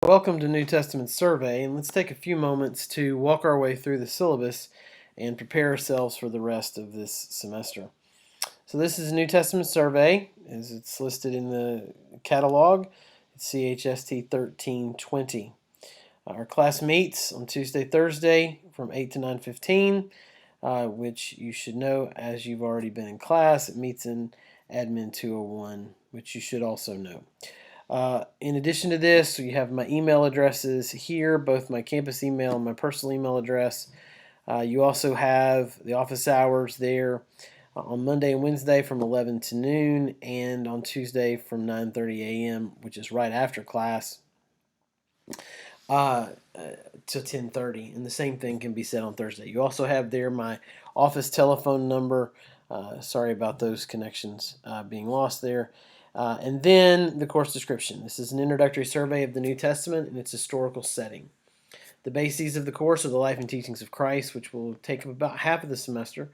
Welcome to New Testament Survey, and let's take a few moments to walk our way through the syllabus and prepare ourselves for the rest of this semester. So this is a New Testament Survey, as it's listed in the catalog. It's CHST1320. Our class meets on Tuesday, Thursday from 8 to 9:15, which you should know as you've already been in class. It meets in Admin 201, which you should also know. In addition to this, you have my email addresses here, both my campus email and my personal email address. You also have the office hours there on Monday and Wednesday from 11 to noon, and on Tuesday from 9:30 a.m., which is right after class, to 10:30. And the same thing can be said on Thursday. You also have there my office telephone number. Sorry about those connections being lost there. And then the course description. This is an introductory survey of the New Testament and its historical setting. The bases of the course are the life and teachings of Christ, which will take up about half of the semester,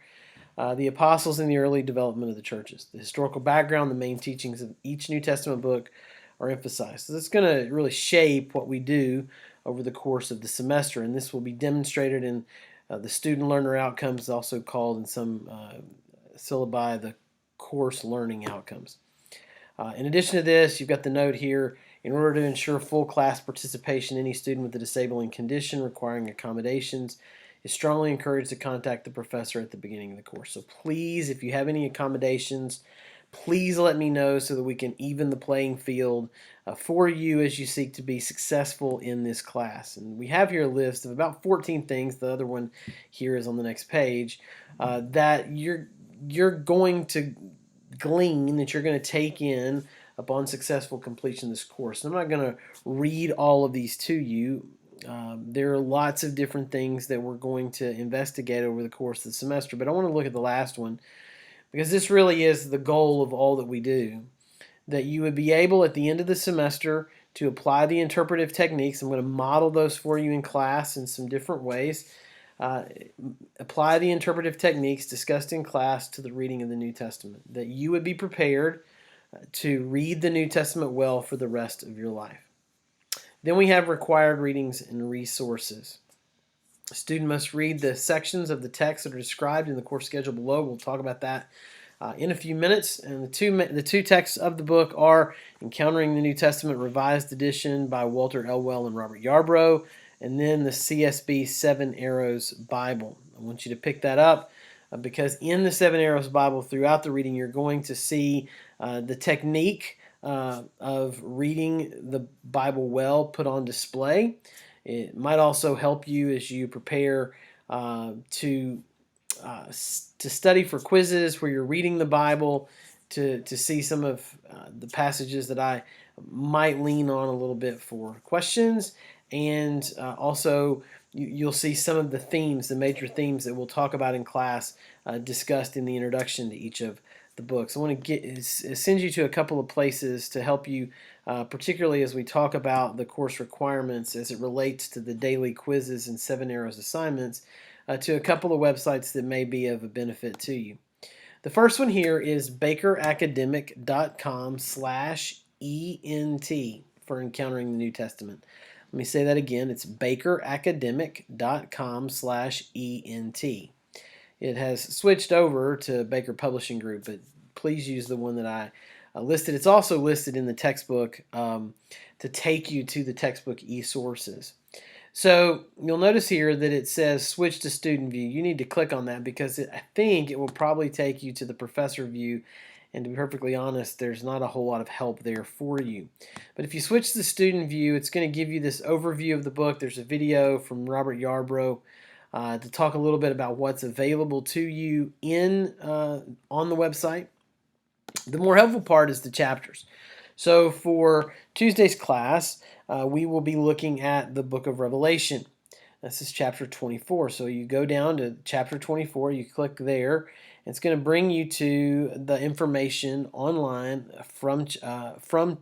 the apostles and the early development of the churches. The historical background, the main teachings of each New Testament book are emphasized. So it's going to really shape what we do over the course of the semester, and this will be demonstrated in the student learner outcomes, also called in some syllabi the course learning outcomes. In addition to this, you've got the note here. In order to ensure full class participation, any student with a disabling condition requiring accommodations is strongly encouraged to contact the professor at the beginning of the course. So please, if you have any accommodations, please let me know so that we can even the playing field for you as you seek to be successful in this class. And we have here a list of about 14 things. The other one here is on the next page that you're going to glean, that you're going to take in upon successful completion of this course. I'm not going to read all of these to you. There are lots of different things that we're going to investigate over the course of the semester, but I want to look at the last one because this really is the goal of all that we do, that you would be able at the end of the semester to apply the interpretive techniques. I'm going to model those for you in class in some different ways. Apply the interpretive techniques discussed in class to the reading of the New Testament, that you would be prepared to read the New Testament well for the rest of your life. Then we have required readings and resources. A student must read the sections of the text that are described in the course schedule below. We'll talk about that in a few minutes. And the two texts of the book are Encountering the New Testament Revised Edition by Walter Elwell and Robert Yarbrough, and then the CSB Seven Arrows Bible. I want you to pick that up because in the Seven Arrows Bible, throughout the reading, you're going to see the technique of reading the Bible well put on display. It might also help you as you prepare to study for quizzes where you're reading the Bible, to see some of the passages that I might lean on a little bit for questions. And also, you'll see some of the themes, the major themes that we'll talk about in class, discussed in the introduction to each of the books. I want to send you to a couple of places to help you, particularly as we talk about the course requirements as it relates to the daily quizzes and Seven Arrows assignments, to a couple of websites that may be of a benefit to you. The first one here is bakeracademic.com/ENT for Encountering the New Testament. Let me say that again. It's bakeracademic.com/ENT. It has switched over to Baker Publishing Group, but please use the one that I listed. It's also listed in the textbook to take you to the textbook e-sources. So you'll notice here that it says switch to student view. You need to click on that because I think it will probably take you to the professor view. And to be perfectly honest, there's not a whole lot of help there for you. But if you switch to the student view, it's going to give you this overview of the book. There's a video from Robert Yarbrough to talk a little bit about what's available to you on the website. The more helpful part is the chapters. So for Tuesday's class, we will be looking at the book of Revelation. This is chapter 24. So you go down to chapter 24, you click there. It's going to bring you to the information online from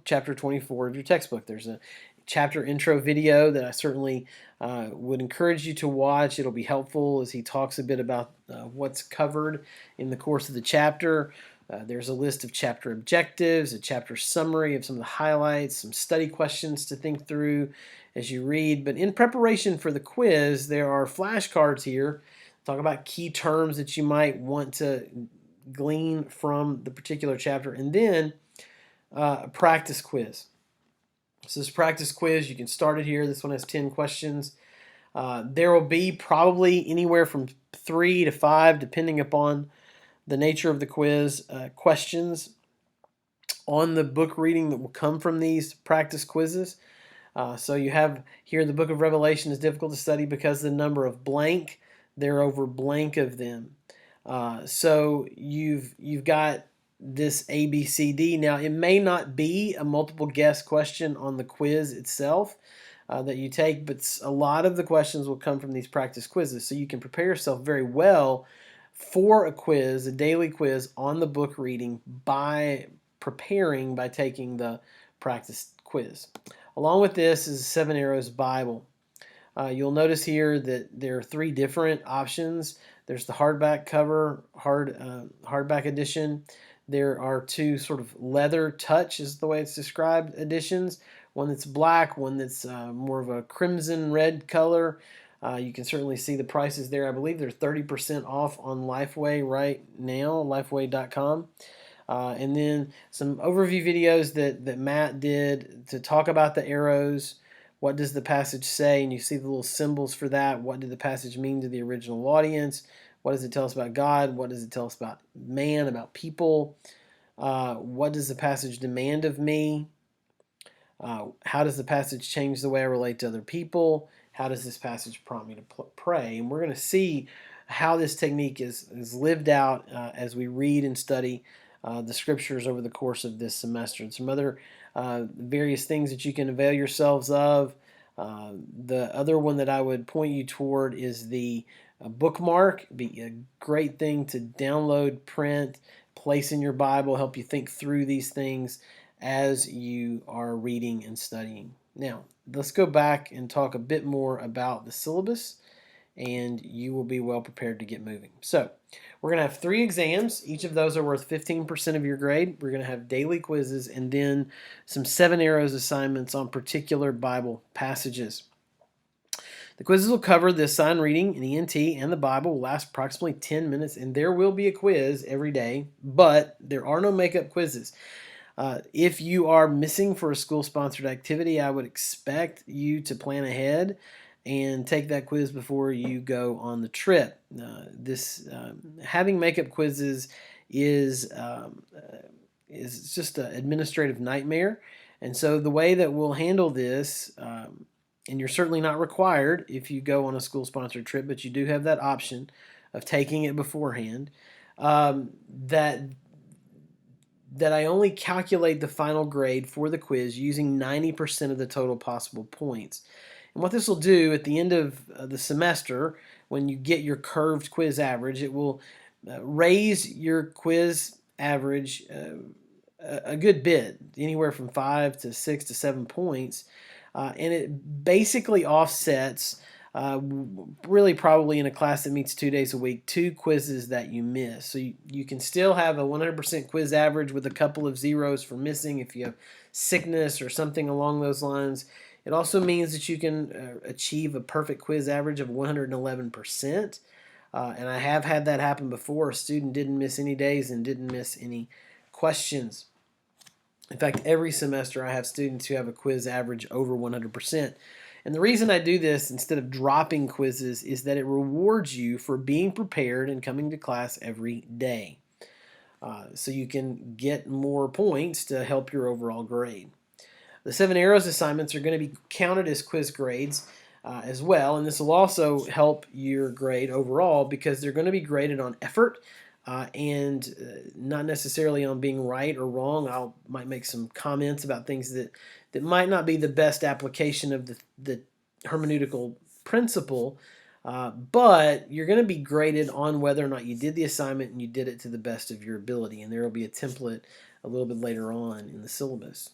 chapter 24 of your textbook. There's a chapter intro video that I certainly would encourage you to watch. It'll be helpful as he talks a bit about what's covered in the course of the chapter. There's a list of chapter objectives, a chapter summary of some of the highlights, some study questions to think through as you read. But in preparation for the quiz, there are flashcards here. Talk about key terms that you might want to glean from the particular chapter, and then a practice quiz. So this practice quiz, you can start it here. This one has 10 questions. There will be probably anywhere from 3 to 5, depending upon the nature of the quiz, questions on the book reading that will come from these practice quizzes. So you have here the book of Revelation is difficult to study because the number of blank, there are over blank of them. So you've got this A, B, C, D. Now, it may not be a multiple guess question on the quiz itself that you take, but a lot of the questions will come from these practice quizzes. So you can prepare yourself very well for a quiz, a daily quiz on the book reading by preparing by taking the practice quiz. Along with this is a Seven Arrows Bible. You'll notice here that there are 3 different options. There's the hardback cover, hardback edition. There are 2 sort of leather touch is the way it's described editions. One that's black, one that's more of a crimson red color. You can certainly see the prices there. I believe they're 30% off on Lifeway right now, lifeway.com. And then some overview videos that Matt did to talk about the arrows. What does the passage say? And you see the little symbols for that. What did the passage mean to the original audience? What does it tell us about God? What does it tell us about man, about people? What does the passage demand of me? How does the passage change the way I relate to other people? How does this passage prompt me to pray? And we're going to see how this technique is lived out as we read and study the scriptures over the course of this semester. And some other various things that you can avail yourselves of. The other one that I would point you toward is the bookmark. It'd be a great thing to download, print, place in your Bible, help you think through these things as you are reading and studying. Now, let's go back and talk a bit more about the syllabus, and you will be well prepared to get moving. So, we're going to have 3 exams. Each of those are worth 15% of your grade. We're going to have daily quizzes and then some 7 arrows assignments on particular Bible passages. The quizzes will cover the assigned reading, an ENT, and the Bible will last approximately 10 minutes, and there will be a quiz every day, but there are no makeup quizzes. If you are missing for a school-sponsored activity, I would expect you to plan ahead and take that quiz before you go on the trip. Having makeup quizzes is just an administrative nightmare, and so the way that we'll handle this, and you're certainly not required if you go on a school-sponsored trip, but you do have that option of taking it beforehand, that I only calculate the final grade for the quiz using 90% of the total possible points. And what this will do at the end of the semester, when you get your curved quiz average, it will raise your quiz average a good bit, anywhere from 5 to 6 to 7 points. And it basically offsets, really probably in a class that meets 2 days a week, 2 quizzes that you miss. So you can still have a 100% quiz average with a couple of zeros for missing if you have sickness or something along those lines. It also means that you can achieve a perfect quiz average of 111%. And I have had that happen before. A student didn't miss any days and didn't miss any questions. In fact, every semester I have students who have a quiz average over 100%. And the reason I do this instead of dropping quizzes is that it rewards you for being prepared and coming to class every day. So you can get more points to help your overall grade. The 7 arrows assignments are going to be counted as quiz grades as well, and this will also help your grade overall because they're going to be graded on effort and not necessarily on being right or wrong. I might make some comments about things that might not be the best application of the hermeneutical principle, but you're going to be graded on whether or not you did the assignment and you did it to the best of your ability, and there will be a template a little bit later on in the syllabus.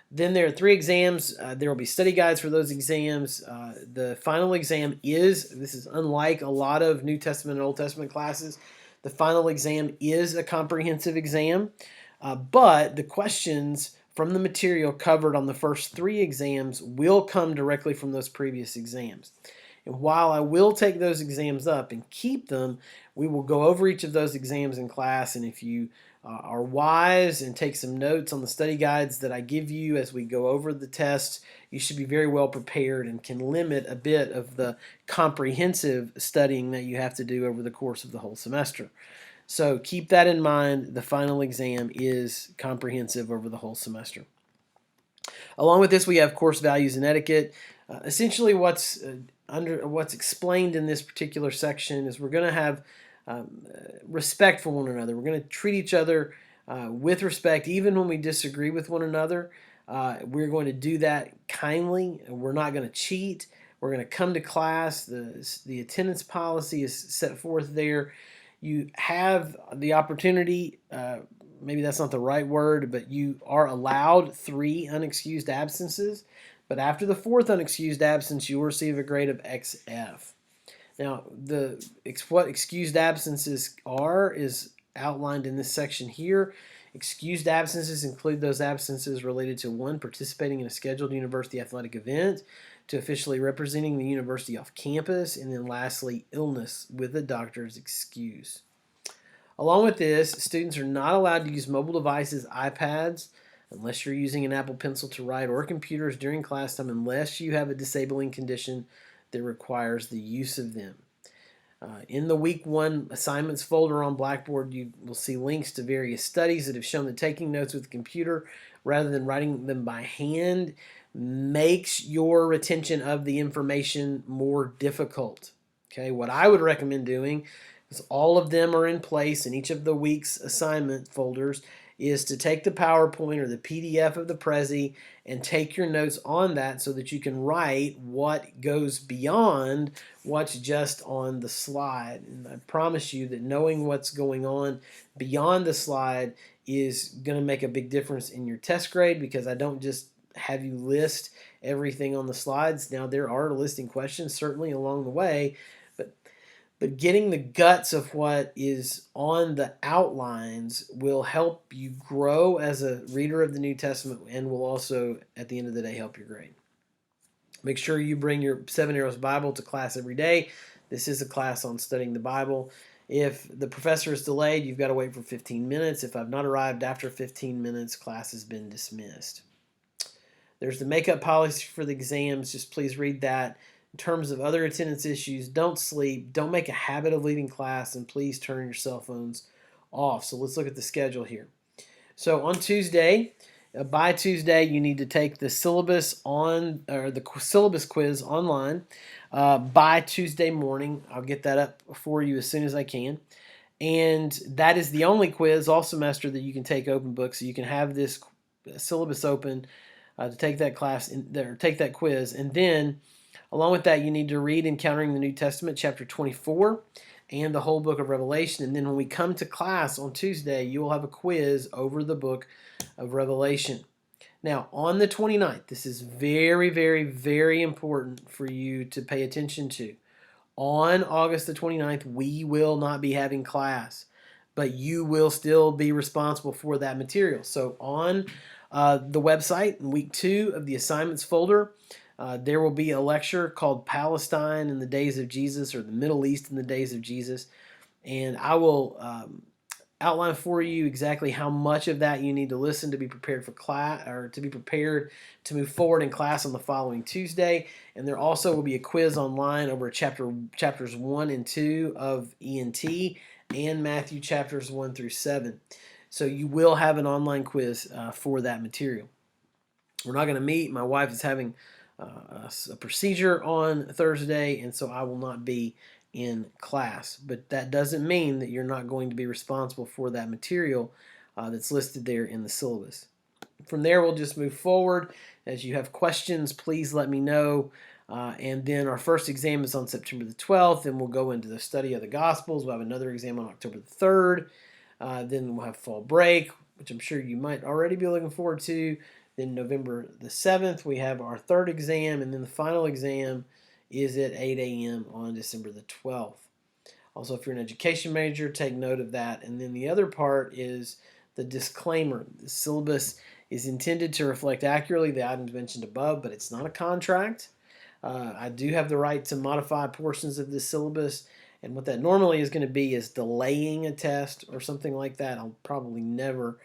Then there are 3 exams. There will be study guides for those exams. The final exam this is unlike a lot of New Testament and Old Testament classes. The final exam is a comprehensive exam, but the questions from the material covered on the first 3 exams will come directly from those previous exams. And while I will take those exams up and keep them, we will go over each of those exams in class. And if you are wise and take some notes on the study guides that I give you as we go over the tests, you should be very well prepared and can limit a bit of the comprehensive studying that you have to do over the course of the whole semester. So keep that in mind. The final exam is comprehensive over the whole semester. Along with this, we have course values and etiquette. Essentially, what's explained in this particular section is we're going to have respect for one another. We're going to treat each other with respect, even when we disagree with one another. We're going to do that kindly. We're not going to cheat. We're going to come to class. The attendance policy is set forth there. You have the opportunity, maybe that's not the right word, but you are allowed 3 unexcused absences. But after the 4th unexcused absence, you will receive a grade of XF. Now, what excused absences are is outlined in this section here. Excused absences include those absences related to 1, participating in a scheduled university athletic event, to officially representing the university off campus, and then lastly, illness with a doctor's excuse. Along with this, students are not allowed to use mobile devices, iPads, unless you're using an Apple Pencil to write, or computers during class time, unless you have a disabling condition that requires the use of them. In the Week 1 assignments folder on Blackboard, you will see links to various studies that have shown that taking notes with a computer rather than writing them by hand makes your retention of the information more difficult. Okay, what I would recommend doing is all of them are in place in each of the week's assignment folders is to take the PowerPoint or the PDF of the Prezi and take your notes on that so that you can write what goes beyond what's just on the slide. And I promise you that knowing what's going on beyond the slide is going to make a big difference in your test grade, because I don't just have you list everything on the slides. Now, there are listing questions certainly along the way, but getting the guts of what is on the outlines will help you grow as a reader of the New Testament, and will also, at the end of the day, help your grade. Make sure you bring your 7 Arrows Bible to class every day. This is a class on studying the Bible. If the professor is delayed, you've got to wait for 15 minutes. If I've not arrived after 15 minutes, class has been dismissed. There's the makeup policy for the exams. Just please read that. In terms of other attendance issues, don't sleep, don't make a habit of leaving class, and please turn your cell phones off. So let's look at the schedule here. So on Tuesday, by Tuesday, you need to take the syllabus the syllabus quiz online. By Tuesday morning, I'll get that up for you as soon as I can. And that is the only quiz all semester that you can take open book. So you can have this syllabus open to take that class take that quiz, and then along with that, you need to read Encountering the New Testament, chapter 24, and the whole book of Revelation. And then when we come to class on Tuesday, you will have a quiz over the book of Revelation. Now, on the 29th, this is very, very, very important for you to pay attention to. On August the 29th, we will not be having class, but you will still be responsible for that material. So on the website, in week 2 of the assignments folder, there will be a lecture called Palestine in the Days of Jesus, or the Middle East in the Days of Jesus. And I will outline for you exactly how much of that you need to listen to be prepared for class, or to be prepared to move forward in class on the following Tuesday. And there also will be a quiz online over chapters 1 and 2 of ENT and Matthew chapters 1 through 7. So you will have an online quiz for that material. We're not going to meet. My wife is having a procedure on Thursday, and so I will not be in class. But that doesn't mean that you're not going to be responsible for that material that's listed there in the syllabus. From there, we'll just move forward. As you have questions, please let me know. And then our first exam is on September the 12th, and we'll go into the study of the Gospels. We'll have another exam on October the 3rd. Then we'll have fall break, which I'm sure you might already be looking forward to. Then November the 7th, we have our 3rd exam, and then the final exam is at 8 a.m. on December the 12th. Also, if you're an education major, take note of that. And then the other part is the disclaimer. The syllabus is intended to reflect accurately the items mentioned above, but it's not a contract. I do have the right to modify portions of this syllabus, and what that normally is going to be is delaying a test or something like that. I'll probably never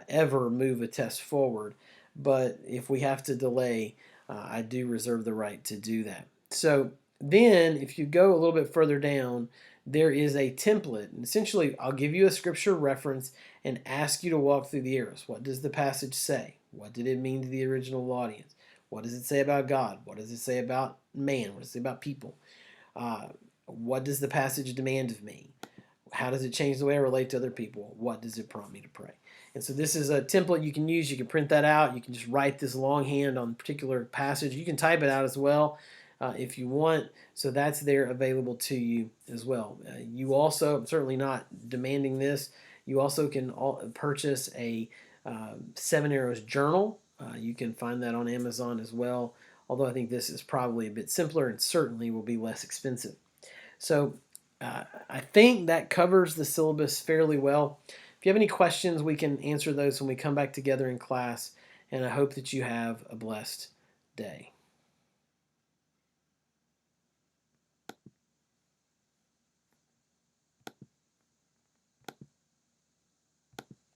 ever move a test forward, but if we have to delay, I do reserve the right to do that. So then, if you go a little bit further down, there is a template. And essentially, I'll give you a scripture reference and ask you to walk through the arrows. What does the passage say? What did it mean to the original audience? What does it say about God? What does it say about man? What does it say about people? What does the passage demand of me? How does it change the way I relate to other people? What does it prompt me to pray? And so this is a template you can use. You can print that out. You can just write this longhand on a particular passage. You can type it out as well if you want. So that's there available to you as well. You also, I'm certainly not demanding this, you also can purchase a 7 Arrows journal. You can find that on Amazon as well, although I think this is probably a bit simpler and certainly will be less expensive. So I think that covers the syllabus fairly well. If you have any questions, we can answer those when we come back together in class, and I hope that you have a blessed day.